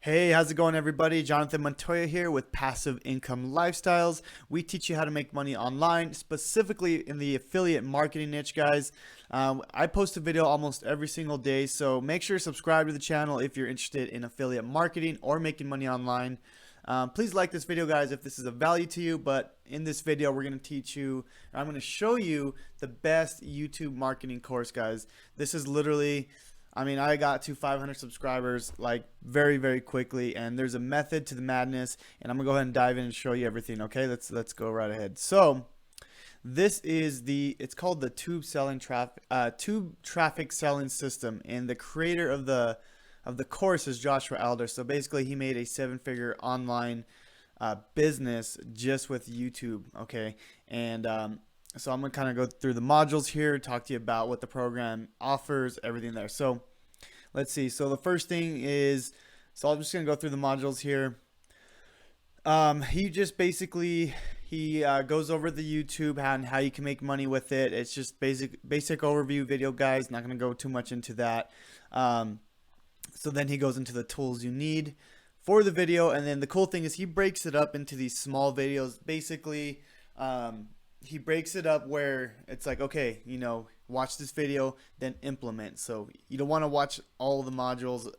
Hey, how's it going, everybody? Jonathan Montoya here with Passive Income Lifestyles. We teach you how to make money online, specifically in the affiliate marketing niche, guys. I post a video almost every single day, so make sure to subscribe to the channel if you're interested in affiliate marketing or making money online. Please like this video, guys, if this is of value to you. But in this video, we're going to teach you, I'm going to show you the best YouTube marketing course, guys. This is literally, I got to 500 subscribers like very, very quickly, and there's a method to the madness, and I'm gonna go ahead and dive in and show you everything. Okay, let's go right ahead. So this is it's called the tube traffic selling system, and the creator of the course is Joshua Alder. So basically, he made a 7-figure online business just with YouTube. Okay, and so I'm gonna kind of go through the modules here, talk to you about what the program offers, everything there. So let's see. So the first thing is, so I'm just gonna go through the modules here. He just basically goes over the YouTube and how you can make money with it. It's just basic overview video, guys. Not gonna go too much into that. So then he goes into the tools you need for the video, and then the cool thing is he breaks it up into these small videos. Basically, he breaks it up where it's like, okay, watch this video, then implement. So you don't want to watch all the modules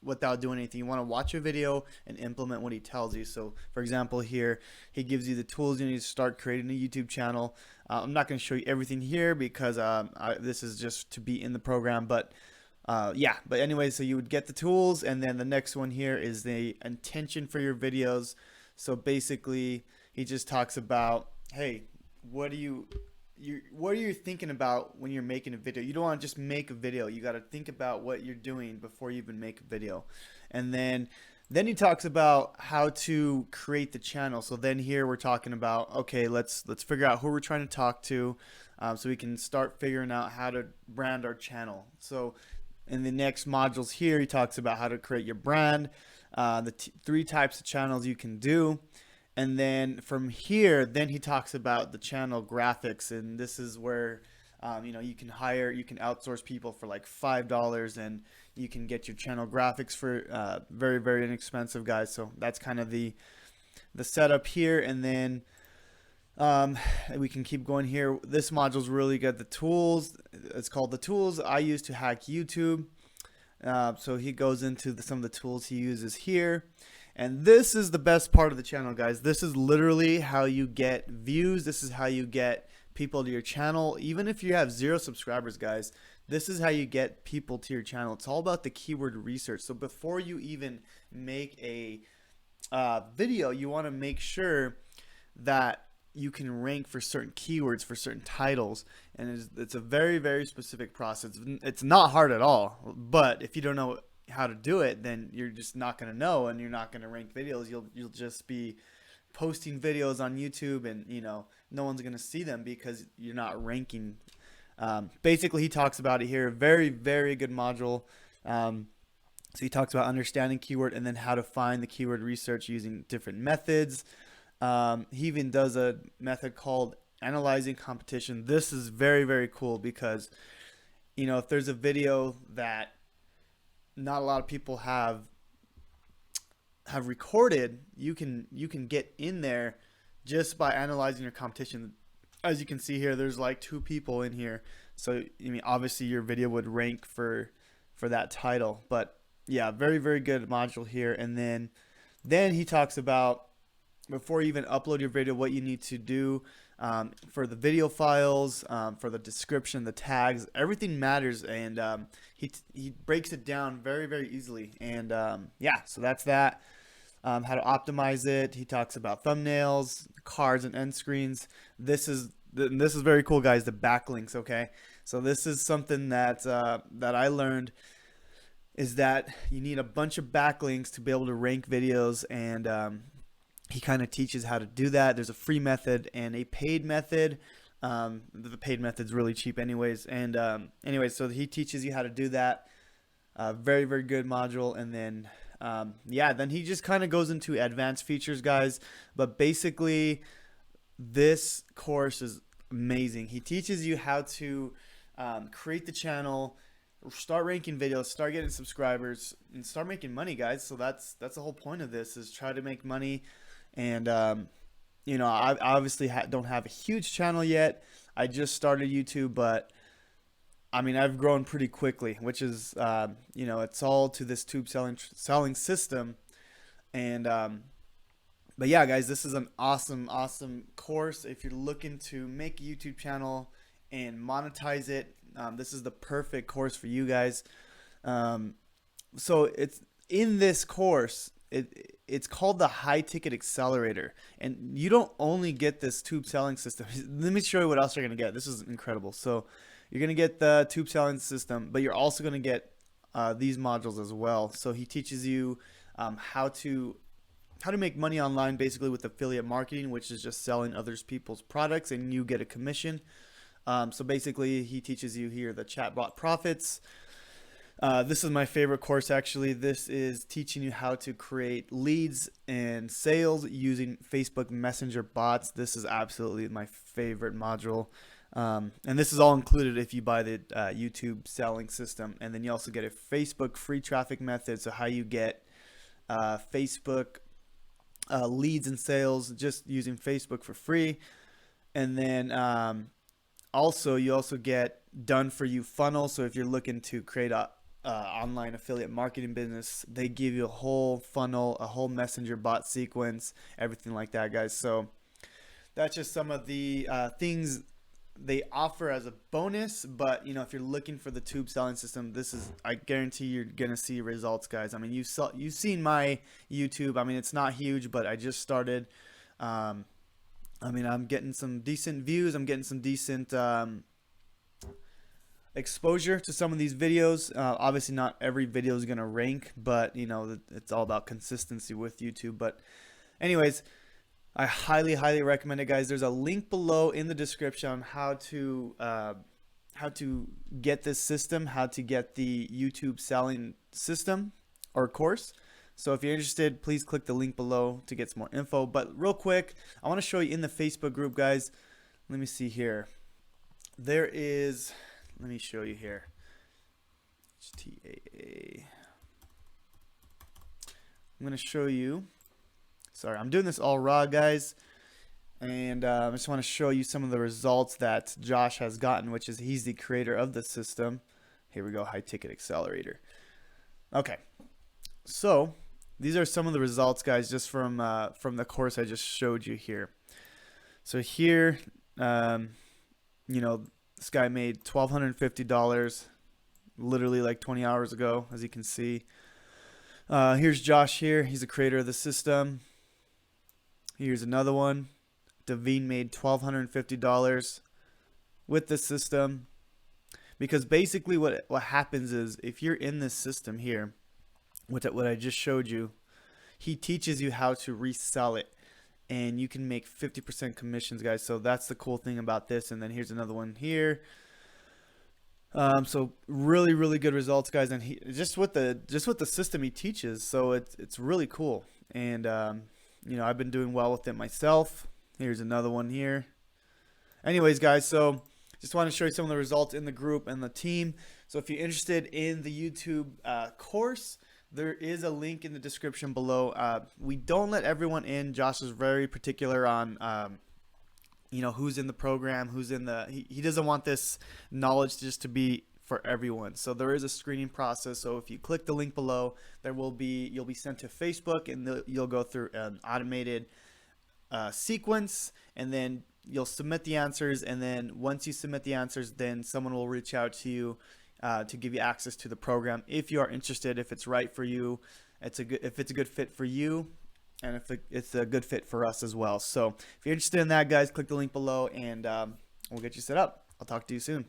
without doing anything. You want to watch a video and implement what he tells you. So for example, here he gives you the tools you need to start creating a YouTube channel. I'm not going to show you everything here because this is just to be in the program, but yeah, but anyway, so you would get the tools, and then the next one here is the intention for your videos. So basically he just talks about, hey, what are you thinking about when you're making a video? You don't want to just make a video. You got to think about what you're doing before you even make a video. And then he talks about how to create the channel. So then here we're talking about, okay, let's figure out who we're trying to talk to, so we can start figuring out how to brand our channel. So in the next modules here, he talks about how to create your brand, the 3 types of channels you can do. And then from here, then he talks about the channel graphics, and this is where you can outsource people for like $5, and you can get your channel graphics for very, very inexpensive, guys. So that's kind of the setup here, and then we can keep going here. This module is really good. The tools, it's called the tools I use to hack YouTube. So he goes into some of the tools he uses here. And this is the best part of the channel, guys. This is literally how you get views. This is how you get people to your channel. Even if you have 0 subscribers, guys, this is how you get people to your channel. It's all about the keyword research. So before you even make a video, you want to make sure that you can rank for certain keywords, for certain titles, and it's a very, very specific process. It's not hard at all, but if you don't know how to do it, then you're just not going to know, and you're not going to rank videos. You'll just be posting videos on YouTube, and no one's going to see them because you're not ranking. Basically, he talks about it here. Very, very good module. So he talks about understanding keyword and then how to find the keyword research using different methods. He even does a method called analyzing competition. This is very, very cool because if there's a video that not a lot of people have recorded, you can get in there just by analyzing your competition. As you can see here, there's like 2 people in here, so obviously your video would rank for that title. But yeah, very, very good module here. And then he talks about, before you even upload your video, what you need to do for the video files, for the description, the tags, everything matters, and he breaks it down very, very easily. And yeah, so that's that. How to optimize it. He talks about thumbnails, cards, and end screens. This is very cool, guys. The backlinks. Okay, so this is something that I learned, is that you need a bunch of backlinks to be able to rank videos, and he kind of teaches how to do that. There's a free method and a paid method. The paid method's really cheap anyways. And anyways, so he teaches you how to do that. Very, very good module. And then yeah, then he just kind of goes into advanced features, guys. But basically, this course is amazing. He teaches you how to create the channel, start ranking videos, start getting subscribers, and start making money, guys. So that's the whole point of this, is try to make money. And you know, I obviously don't have a huge channel yet. I just started YouTube, but I mean, I've grown pretty quickly, which is, you know, it's all to this tube selling system. And but yeah, guys, this is an awesome course. If you're looking to make a YouTube channel and monetize it, this is the perfect course for you guys. So it's in this course. It's called the High Ticket Accelerator, and you don't only get this tube selling system. Let me show you what else you're gonna get. This is incredible. So you're gonna get the tube selling system, but you're also gonna get these modules as well. So he teaches you how to make money online, basically with affiliate marketing, which is just selling others people's products and you get a commission. So basically, he teaches you here the chatbot profits. This is my favorite course, actually. This is teaching you how to create leads and sales using Facebook Messenger bots. This is absolutely my favorite module. And this is all included if you buy the YouTube selling system. And then you also get a Facebook free traffic method. So how you get Facebook leads and sales just using Facebook for free. And then also you also get done for you funnel. So if you're looking to create a online affiliate marketing business, they give you a whole funnel, a whole messenger bot sequence, everything like that, guys. So that's just some of the things they offer as a bonus. But you know, if you're looking for the tube selling system, this is, I guarantee you're gonna see results, guys. I mean, you've seen my YouTube. I mean, it's not huge, but I just started. I mean, I'm getting some decent views. I'm getting some decent exposure to some of these videos. Obviously not every video is gonna rank, but you know, it's all about consistency with YouTube. But anyways, I highly recommend it, guys. There's a link below in the description on how to get this system, how to get the YouTube selling system or course. So if you're interested, please click the link below to get some more info. But real quick, I want to show you in the Facebook group, guys. Let me see here. There is, let me show you here. HTAA. I'm going to show you. Sorry, I'm doing this all raw, guys. And I just want to show you some of the results that Josh has gotten, which is he's the creator of the system. Here we go, High Ticket Accelerator. Okay, so these are some of the results, guys, just from the course I just showed you here. So here, you know, this guy made $1,250 literally like 20 hours ago, as you can see. Here's Josh here. He's the creator of the system. Here's another one. Daveen made $1,250 with the system. Because basically what happens is, if you're in this system here, what I just showed you, he teaches you how to resell it. And you can make 50% commissions, guys. So that's the cool thing about this. And then here's another one here. So really good results, guys. And he just with the system he teaches. So it's really cool. And you know, I've been doing well with it myself. Here's another one here. Anyways, guys, so just want to show you some of the results in the group and the team. So if you're interested in the YouTube course, there is a link in the description below. We don't let everyone in. Josh is very particular on you know, who's in the program, who's in the, he doesn't want this knowledge just to be for everyone. So there is a screening process. So if you click the link below, you'll be sent to Facebook, and you'll go through an automated sequence, and then you'll submit the answers. And then once you submit the answers, then someone will reach out to you to give you access to the program if you are interested, if it's right for you, if it's a good fit for you, and if it's a good fit for us as well. So if you're interested in that, guys, click the link below, and we'll get you set up. I'll talk to you soon.